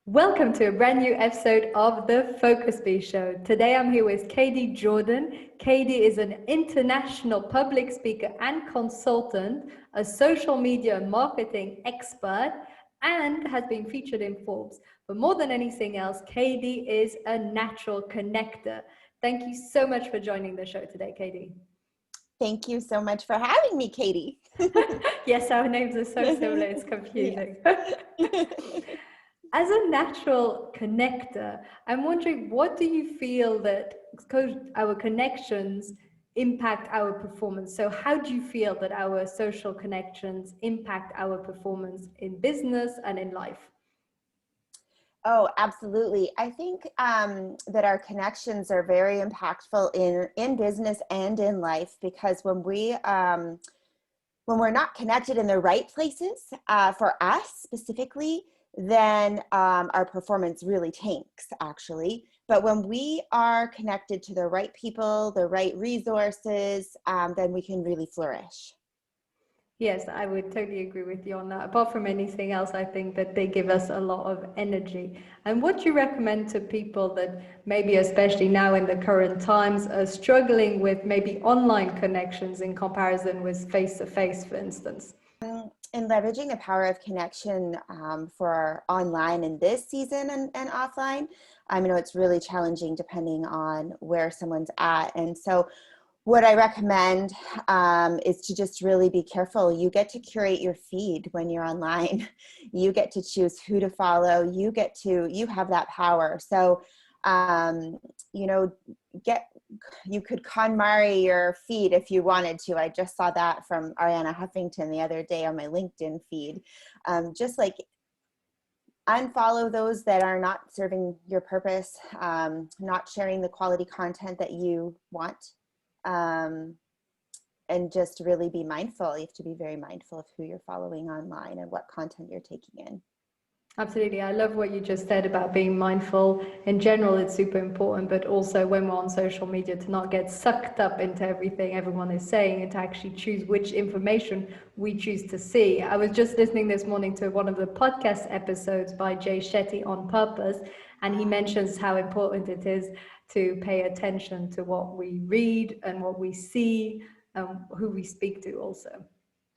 Welcome to a brand new episode of the Focus Bee Show. Today I'm here with Cadi Jordan. Cadi is an international public speaker and consultant, a social media and marketing expert, and has been featured in Forbes. But more than anything else, Cadi is a natural connector. Thank you so much for joining the show today, Cadi. Thank you so much for having me, Katie. Yes, our names are so similar, it's confusing. As a natural connector, I'm wondering, what do you feel that our connections impact our performance? So how do you feel that our social connections impact our performance in business and in life? Oh, absolutely. I think that our connections are very impactful in business and in life, because when we're not connected in the right places for us specifically, then our performance really tanks, actually. But when we are connected to the right people, the right resources, then we can really flourish. Yes, I would totally agree with you on that. Apart from anything else, I think that they give us a lot of energy. And what do you recommend to people that maybe, especially now in the current times, are struggling with maybe online connections in comparison with face-to-face, for instance? In leveraging the power of connection for online in this season and offline, know it's really challenging depending on where someone's at. And so what I recommend is to just really be careful. You get to curate your feed when you're online. You get to choose who to follow. You have that power. So, you could KonMari your feed if you wanted to. I just saw that from Arianna Huffington the other day on my LinkedIn feed. Just like unfollow those that are not serving your purpose, not sharing the quality content that you want. And just really be mindful. You have to be very mindful of who you're following online and what content you're taking in. Absolutely. I love what you just said about being mindful. In general, it's super important, but also when we're on social media, to not get sucked up into everything everyone is saying and to actually choose which information we choose to see. I was just listening this morning to one of the podcast episodes by Jay Shetty on purpose, and he mentions how important it is to pay attention to what we read and what we see and who we speak to also.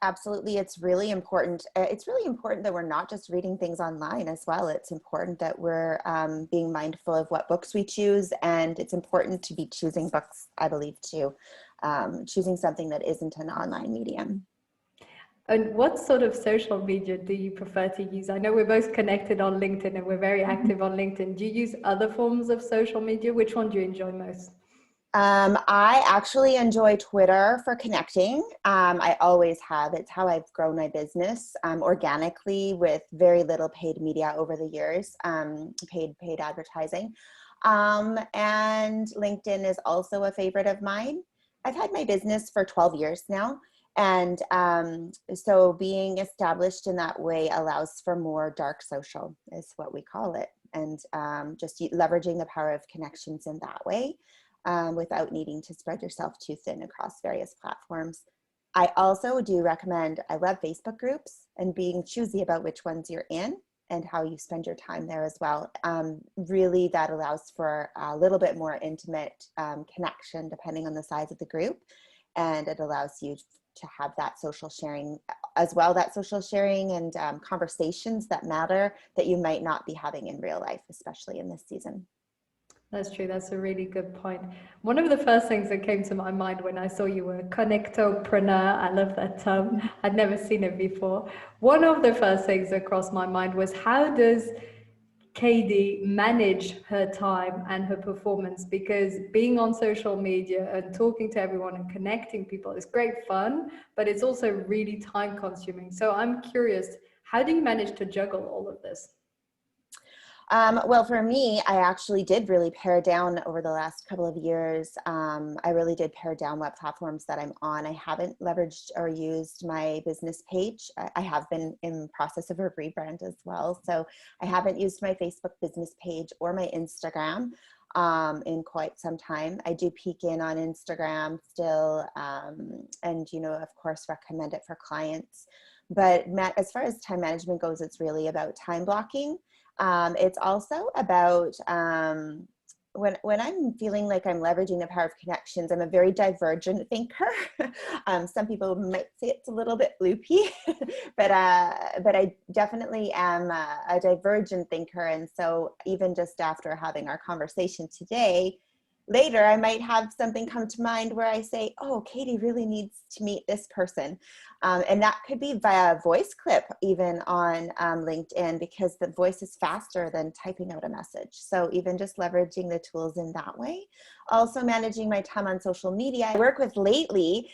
Absolutely. It's really important. It's really important that we're not just reading things online as well. It's important that we're being mindful of what books we choose. And it's important to be choosing books, I believe, too. Choosing something that isn't an online medium. And what sort of social media do you prefer to use? I know we're both connected on LinkedIn and we're very active on LinkedIn. Do you use other forms of social media? Which one do you enjoy most? I actually enjoy Twitter for connecting. I always have. It's how I've grown my business organically with very little paid media over the years, paid advertising. And LinkedIn is also a favorite of mine. I've had my business for 12 years now. And so being established in that way allows for more dark social, is what we call it. And just leveraging the power of connections in that way. Without needing to spread yourself too thin across various platforms. I also do recommend, I love Facebook groups and being choosy about which ones you're in and how you spend your time there as well. Really, that allows for a little bit more intimate connection depending on the size of the group. And it allows you to have that social sharing as well, that social sharing and conversations that matter that you might not be having in real life, especially in this season. That's true. That's a really good point. One of the first things that came to my mind when I saw you were connectopreneur. I love that term. I'd never seen it before. One of the first things that crossed my mind was, how does Cadi manage her time and her performance? Because being on social media and talking to everyone and connecting people is great fun, but it's also really time consuming. So I'm curious, how do you manage to juggle all of this? Well, for me, I actually did really pare down over the last couple of years. I really did pare down what platforms that I'm on. I haven't leveraged or used my business page. I have been in process of a rebrand as well. So I haven't used my Facebook business page or my Instagram in quite some time. I do peek in on Instagram still, and, of course, recommend it for clients. But as far as time management goes, it's really about time blocking. It's also about when I'm feeling like I'm leveraging the power of connections. I'm a very divergent thinker. Some people might say it's a little bit loopy, but I definitely am a divergent thinker. And so even just after having our conversation today, later I might have something come to mind where I say, oh, Katie really needs to meet this person. And that could be via voice clip, even on LinkedIn, because the voice is faster than typing out a message. So even just leveraging the tools in that way. Also managing my time on social media. I work with Lately,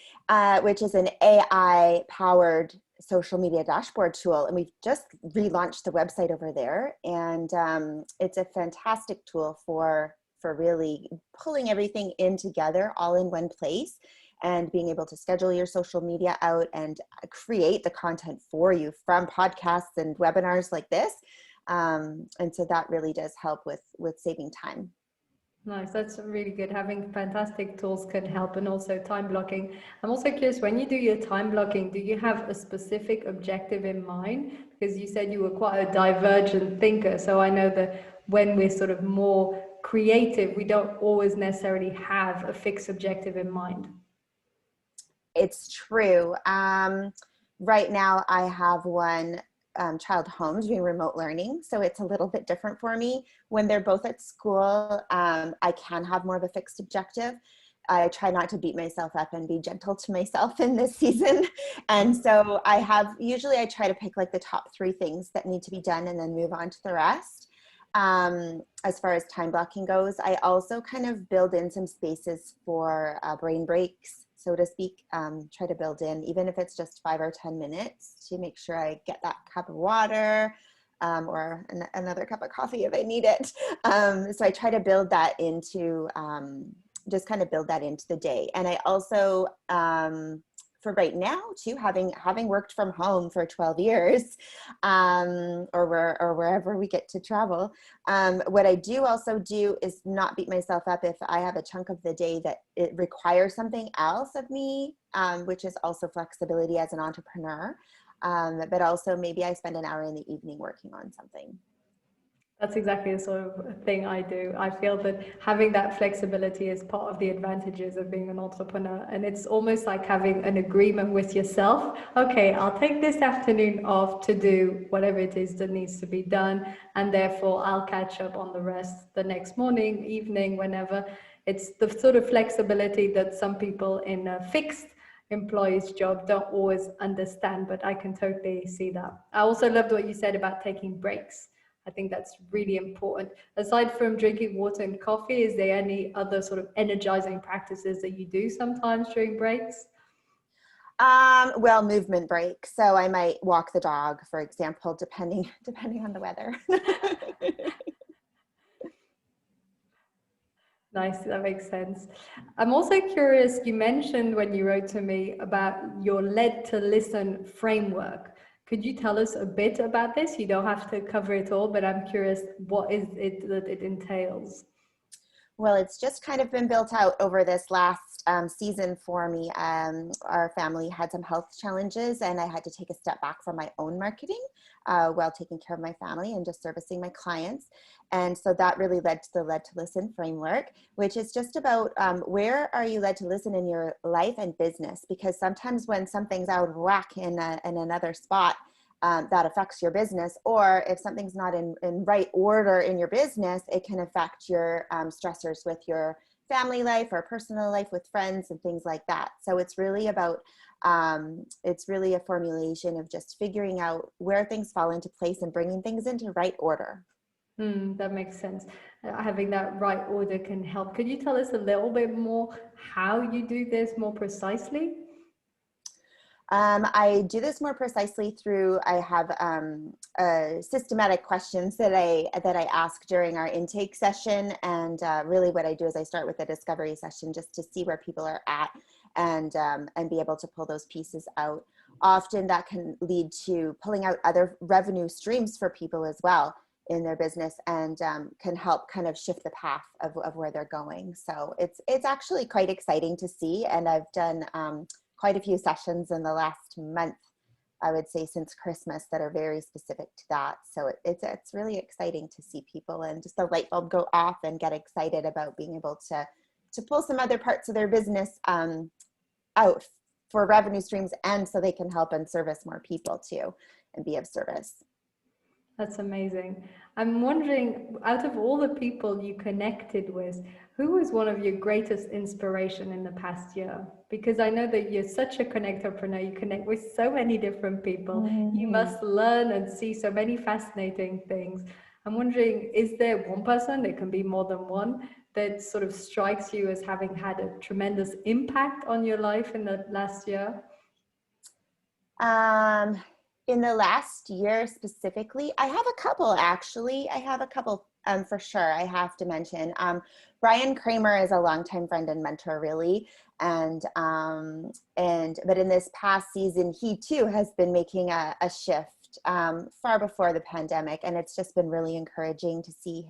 which is an AI powered social media dashboard tool. And we've just relaunched the website over there. And it's a fantastic tool for really pulling everything in together all in one place and being able to schedule your social media out and create the content for you from podcasts and webinars like this. And so that really does help with saving time. Nice, that's really good. Having fantastic tools can help, and also time blocking. I'm also curious, when you do your time blocking, do you have a specific objective in mind? Because you said you were quite a divergent thinker. So I know that when we're sort of more creative, we don't always necessarily have a fixed objective in mind. It's true. Right now I have one child home doing remote learning. So it's a little bit different for me. When they're both at school, I can have more of a fixed objective. I try not to beat myself up and be gentle to myself in this season. And so usually I try to pick like the top 3 things that need to be done and then move on to the rest. As far as time blocking goes, I also kind of build in some spaces for brain breaks, so to speak. Try to build in, even if it's just 5 or 10 minutes, to make sure I get that cup of water or another cup of coffee if I need it. So I try to build that into, just kind of build that into the day. And I also, for right now too, having worked from home for 12 years, or wherever we get to travel, what I do also do is not beat myself up if I have a chunk of the day that it requires something else of me, which is also flexibility as an entrepreneur. But also maybe I spend an hour in the evening working on something. That's exactly the sort of thing I do. I feel that having that flexibility is part of the advantages of being an entrepreneur. And it's almost like having an agreement with yourself. Okay, I'll take this afternoon off to do whatever it is that needs to be done. And therefore, I'll catch up on the rest the next morning, evening, whenever. It's the sort of flexibility that some people in a fixed employee's job don't always understand, but I can totally see that. I also loved what you said about taking breaks. I think that's really important. Aside from drinking water and coffee, is there any other sort of energizing practices that you do sometimes during breaks? Well, movement breaks. So I might walk the dog, for example, depending on the weather. Nice, that makes sense. I'm also curious, you mentioned when you wrote to me about your lead to listen framework. Could you tell us a bit about this? You don't have to cover it all, but I'm curious, what is it that it entails? Well, it's just kind of been built out over this last season for me. Our family had some health challenges and I had to take a step back from my own marketing while taking care of my family and just servicing my clients. And so that really led to the Led to Listen framework, which is just about where are you led to listen in your life and business? Because sometimes when something's out of whack in another spot, that affects your business, or if something's not in right order in your business, it can affect your stressors with your family life or personal life with friends and things like that. So it's really about, it's really a formulation of just figuring out where things fall into place and bringing things into right order. That makes sense. Having that right order can help. Could you tell us a little bit more how you do this more precisely? I do this more precisely through, I have systematic questions that I ask during our intake session. And really what I do is I start with a discovery session just to see where people are at and be able to pull those pieces out. Often that can lead to pulling out other revenue streams for people as well in their business, and can help kind of shift the path of where they're going. So it's actually quite exciting to see. And I've done quite a few sessions in the last month I would say since Christmas that are very specific to that. So it's really exciting to see people and just the light bulb go off and get excited about being able to pull some other parts of their business out for revenue streams, and so they can help and service more people too and be of service. That's amazing. I'm wondering, out of all the people you connected with, who was one of your greatest inspiration in the past year? Because I know that you're such a connectopreneur, you connect with so many different people. You must learn and see so many fascinating things. I'm wondering, is there one person, there can be more than one, that sort of strikes you as having had a tremendous impact on your life in the last year? In the last year specifically, I have a couple actually. I have a couple for sure. I have to mention Brian Kramer is a longtime friend and mentor, really, but in this past season, he too has been making a shift far before the pandemic, and it's just been really encouraging to see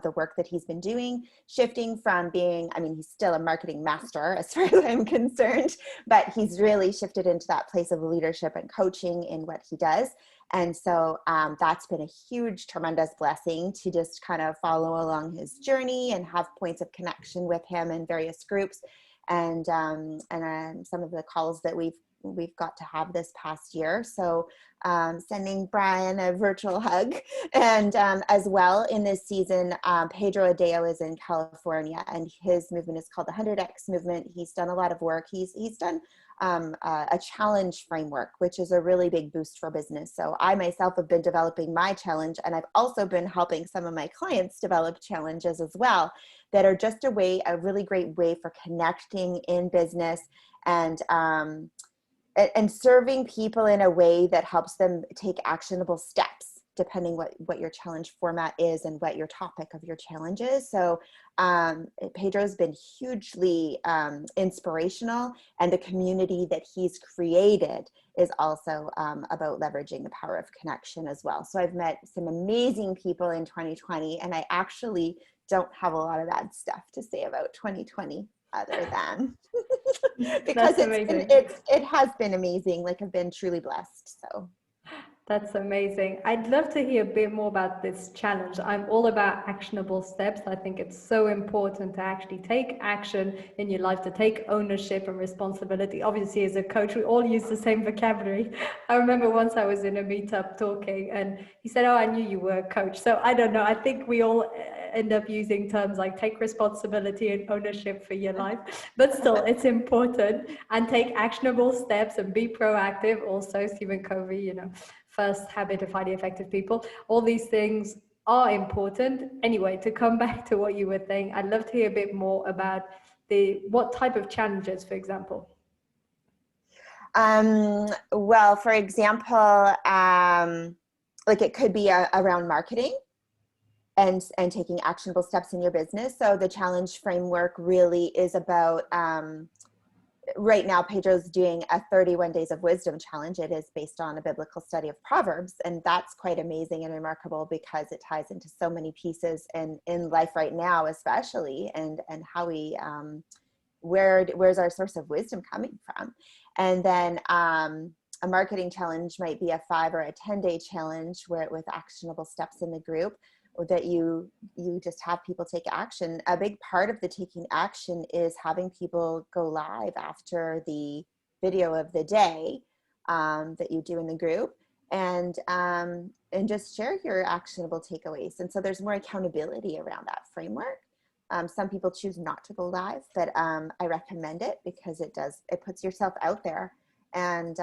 the work that he's been doing, shifting from being, I mean, he's still a marketing master as far as I'm concerned, but he's really shifted into that place of leadership and coaching in what he does. And so that's been a huge, tremendous blessing to just kind of follow along his journey and have points of connection with him in various groups. And some of the calls that we've got to have this past year. So sending Brian a virtual hug. And as well in this season, Pedro Adeo is in California, and his movement is called the 100X movement. He's done a lot of work. He's done a challenge framework, which is a really big boost for business. So I myself have been developing my challenge, and I've also been helping some of my clients develop challenges as well that are just a really great way for connecting in business and serving people in a way that helps them take actionable steps, depending what your challenge format is and what your topic of your challenge is. So Pedro's been hugely inspirational, and the community that he's created is also about leveraging the power of connection as well. So I've met some amazing people in 2020, and I actually don't have a lot of bad stuff to say about 2020 other than because it has been amazing. Like, I've been truly blessed. So that's amazing. I'd love to hear a bit more about this challenge. I'm all about actionable steps. I think it's so important to actually take action in your life, to take ownership and responsibility. Obviously, as a coach, we all use the same vocabulary. I remember once I was in a meetup talking, and he said, "Oh, I knew you were a coach." So I don't know. I think we all end up using terms like take responsibility and ownership for your life, but still it's important, and take actionable steps and be proactive. Also, Stephen Covey, first habit of highly effective people. All these things are important. Anyway, to come back to what you were saying, I'd love to hear a bit more about what type of challenges, for example. Well, for example, like it could be around marketing and taking actionable steps in your business. So the challenge framework really is about, right now, Pedro's doing a 31 Days of Wisdom challenge. It is based on a biblical study of Proverbs. And that's quite amazing and remarkable because it ties into so many pieces in life right now, especially, and how we, where's our source of wisdom coming from? And then a marketing challenge might be a 5 or a 10-day challenge with actionable steps in the group, or that you just have people take action. A big part of the taking action is having people go live after the video of the day that you do in the group, and just share your actionable takeaways. And so there's more accountability around that framework. Some people choose not to go live, but I recommend it because it puts yourself out there, and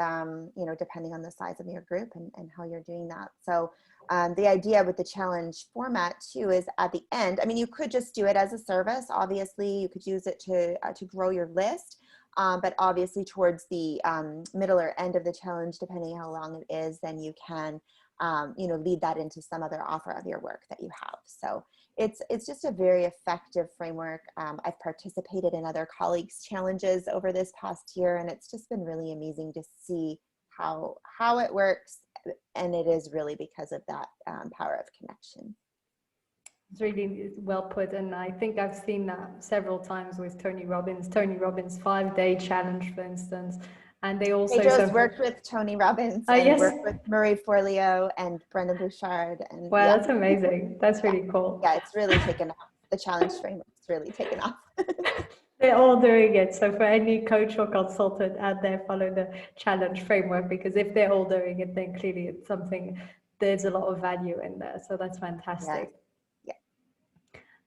depending on the size of your group and how you're doing that. So the idea with the challenge format too is at the end, I mean, you could just do it as a service. Obviously, you could use it to grow your list, but obviously towards the middle or end of the challenge, depending how long it is, then you can lead that into some other offer of your work that you have. So it's just a very effective framework. I've participated in other colleagues' challenges over this past year, and it's just been really amazing to see how it works. And it is really because of that power of connection. It's really well put, and I think I've seen that several times with Tony Robbins' 5-day challenge, for instance. And they also, Pedro's so, worked with Tony Robbins and yes, worked with Marie Forleo and Brendon Bouchard, and wow, yeah, that's amazing. That's really cool. yeah, it's really taken off. The challenge framework's really taken off. They're all doing it. So for any coach or consultant out there, follow the challenge framework, because if they're all doing it, then clearly it's something, there's a lot of value in there. So that's Yeah, fantastic. yeah.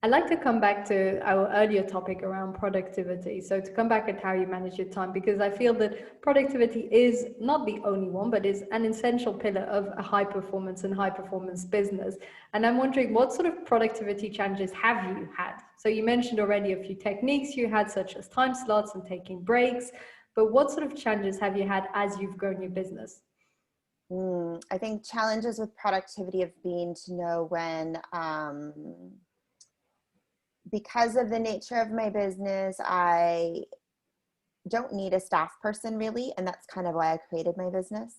I'd like to come back to our earlier topic around productivity. So to come back at how you manage your time, because I feel that productivity is not the only one, but is an essential pillar of a high performance and high performance business. And I'm wondering, what sort of productivity challenges have you had? So you mentioned already a few techniques you had, such as time slots and taking breaks, but what sort of challenges have you had as you've grown your business? I think challenges with productivity have been to know when, because of the nature of my business, I don't need a staff person really, and that's kind of why I created my business.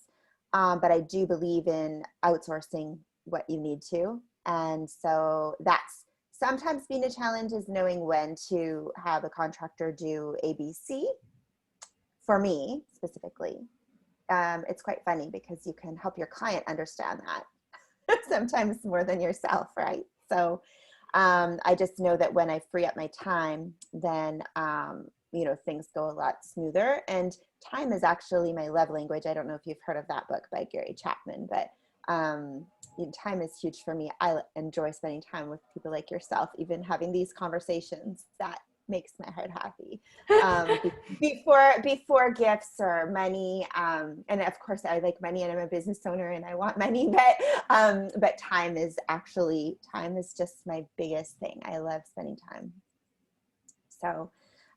But I do believe in outsourcing what you need to, and so that's sometimes been a challenge, is knowing when to have a contractor do ABC. For me specifically, it's quite funny because you can help your client understand that sometimes more than yourself, right? So I just know that when I free up my time, then things go a lot smoother. And time is actually my love language. I don't know if you've heard of that book by Gary Chapman, but time is huge for me. I enjoy spending time with people like yourself, even having these conversations. That makes my heart happy. Before gifts or money, and of course I like money, and I'm a business owner and I want money, but time is just my biggest thing. I love spending time. So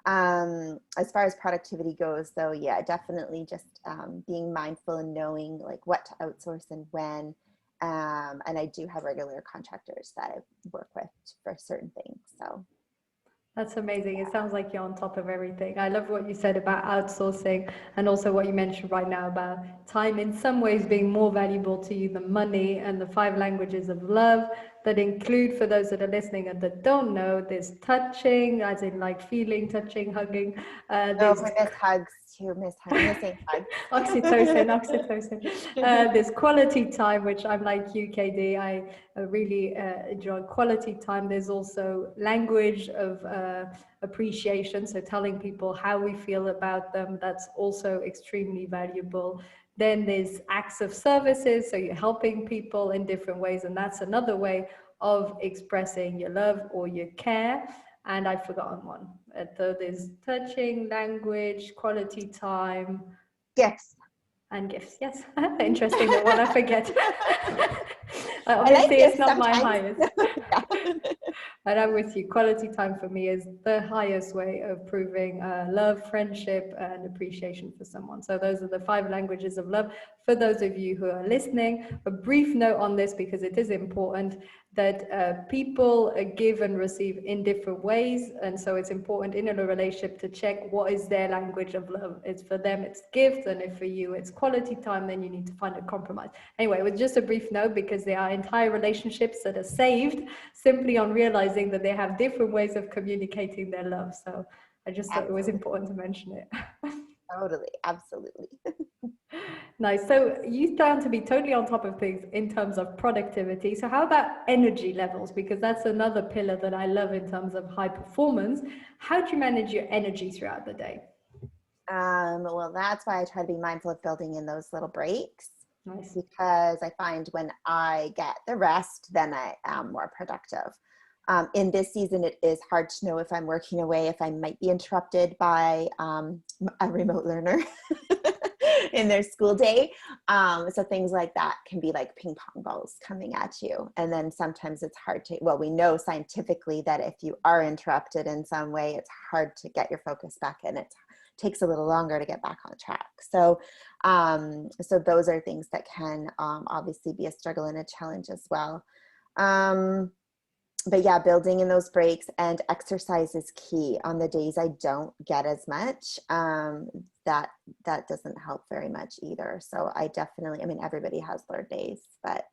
as far as productivity goes, though, yeah, definitely just being mindful and knowing like what to outsource and when. And I do have regular contractors that I work with for certain things. So That's amazing. It sounds like you're on top of everything. I love what you said about outsourcing, and also what you mentioned right now about time in some ways being more valuable to you than money, and the 5 languages of love that include, for those that are listening and that don't know, there's touching, as in like feeling, touching, hugging. oh, There's I miss hugs too. Missing hugs. oxytocin. There's quality time, which I'm like you, KD. I really enjoy quality time. There's also language of appreciation. So telling people how we feel about them, that's also extremely valuable. Then there's acts of services. So you're helping people in different ways. And that's another way of expressing your love or your care. And I've forgotten one. So there's touching, language, quality time, Gifts. and gifts. Yes, interesting. The one I forget. I like Obviously, it's gifts not my sometimes. highest. But I'm with you. Quality time for me is the highest way of proving love, friendship, and appreciation for someone. So those are the 5 languages of love. For those of you who are listening, a brief note on this, because it is important that people give and receive in different ways. And so it's important in a relationship to check what is their language of love. It's for them, it's gifts. And if for you, it's quality time, then you need to find a compromise. Anyway, it was just a brief note, because there are entire relationships that are saved simply on realizing that they have different ways of communicating their love. So I just thought it was important to mention it. Totally, absolutely. Nice. So you sound to be totally on top of things in terms of productivity. So how about energy levels? Because that's another pillar that I love in terms of high performance. How do you manage your energy throughout the day? Well, that's why I try to be mindful of building in those little breaks. Nice. Because I find when I get the rest, then I am more productive. In this season, it is hard to know if I'm working away, if I might be interrupted by a remote learner in their school day. So things like that can be like ping pong balls coming at you. And then sometimes it's hard to, well, we know scientifically that if you are interrupted in some way, it's hard to get your focus back in. It takes a little longer to get back on track. So so those are things that can obviously be a struggle and a challenge as well. But yeah, building in those breaks, and exercise is key on the days I don't get as much. That doesn't help very much either. So I definitely, I mean, everybody has their days, but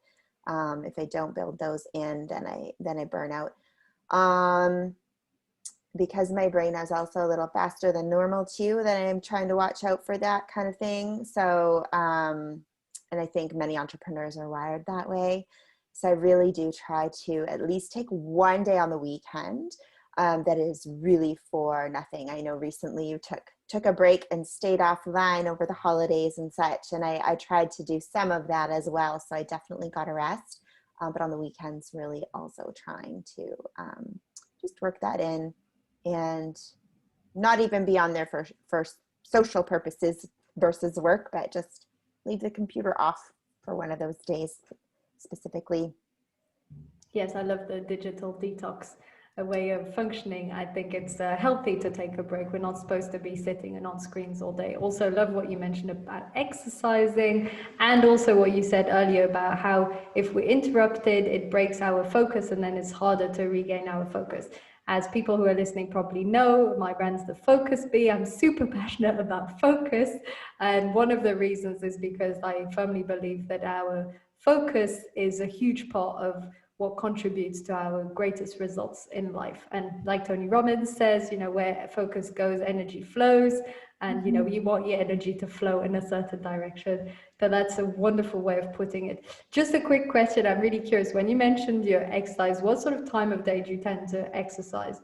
if I don't build those in, then I burn out. because my brain is also a little faster than normal too, then I'm trying to watch out for that kind of thing. So, and I think many entrepreneurs are wired that way. So I really do try to at least take one day on the weekend that is really for nothing. I know recently you took a break and stayed offline over the holidays and such, and I tried to do some of that as well. So I definitely got a rest, but on the weekends, really also trying to just work that in and not even be on there for social purposes versus work, but just leave the computer off for one of those days specifically. Yes, I love the digital detox, a way of functioning. I think it's healthy to take a break. We're not supposed to be sitting and on screens all day. Also love what you mentioned about exercising, and also what you said earlier about how if we're interrupted, it breaks our focus and then it's harder to regain our focus. As people who are listening probably know, my brand's the Focus Bee. I'm super passionate about focus. And one of the reasons is because I firmly believe that our focus is a huge part of what contributes to our greatest results in life. And like Tony Robbins says, you know, where focus goes, energy flows. And, you know, you want your energy to flow in a certain direction. So that's a wonderful way of putting it. Just a quick question. I'm really curious. When you mentioned your exercise, what sort of time of day do you tend to exercise?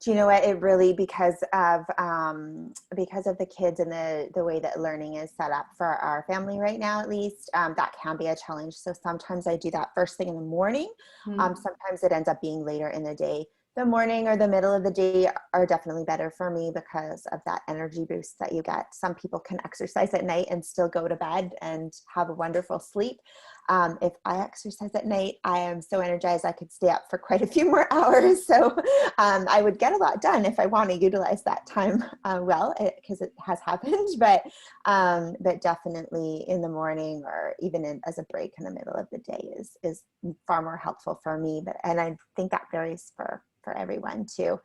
Do you know what? It really, because of the kids and the way that learning is set up for our family right now, at least, that can be a challenge. So sometimes I do that first thing in the morning. Sometimes it ends up being later in the day. The morning or the middle of the day are definitely better for me because of that energy boost that you get. Some people can exercise at night and still go to bed and have a wonderful sleep. If I exercise at night, I am so energized I could stay up for quite a few more hours. So I would get a lot done if I want to utilize that time well, because it has happened. But definitely in the morning or even as a break in the middle of the day is far more helpful for me. And I think that varies for everyone too.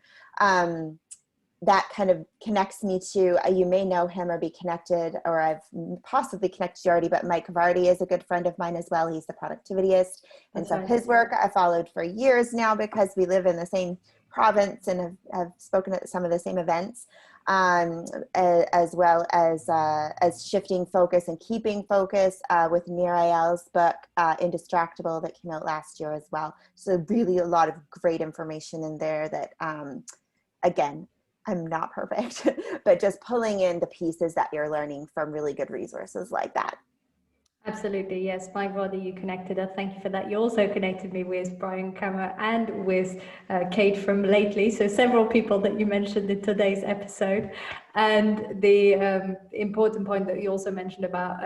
That kind of connects me to, you may know him or be connected, or I've possibly connected you already, but Mike Vardy is a good friend of mine as well. He's the productivityist. And so his work I followed for years now because we live in the same province and have spoken at some of the same events, as well as shifting focus and keeping focus with Nir Eyal's book, Indistractable, that came out last year as well. So really a lot of great information in there that, again, I'm not perfect, but just pulling in the pieces that you're learning from really good resources like that. Absolutely, yes. My body, you connected us. Thank you for that. You also connected me with Brian Kramer and with Kate from Lately. So several people that you mentioned in today's episode. And the important point that you also mentioned about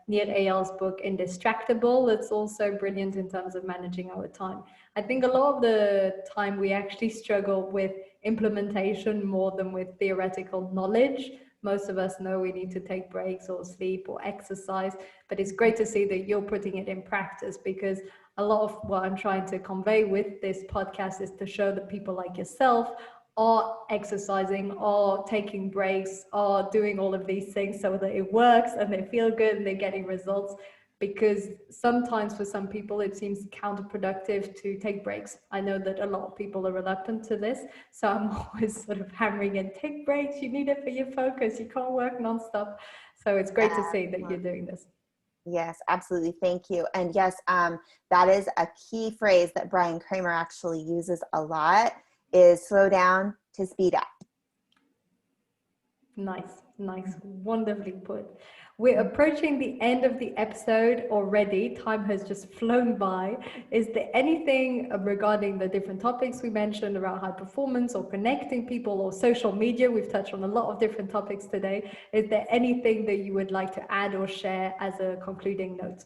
Nir Eyal's book, Indistractable, that's also brilliant in terms of managing our time. I think a lot of the time we actually struggle with implementation more than with theoretical knowledge. Most of us know we need to take breaks or sleep or exercise, but it's great to see that you're putting it in practice, because a lot of what I'm trying to convey with this podcast is to show that people like yourself are exercising, are taking breaks, are doing all of these things so that it works and they feel good and they're getting results. Because sometimes for some people it seems counterproductive to take breaks. I know that a lot of people are reluctant to this, so I'm always sort of hammering in, take breaks, you need it for your focus, you can't work nonstop. So it's great to see that you're doing this. Yes, absolutely. Thank you. And yes, that is a key phrase that Brian Kramer actually uses a lot, is slow down to speed up. Nice, wonderfully put. We're approaching the end of the episode already. Time has just flown by. Is there anything regarding the different topics we mentioned around high performance or connecting people or social media? We've touched on a lot of different topics today. Is there anything that you would like to add or share as a concluding note?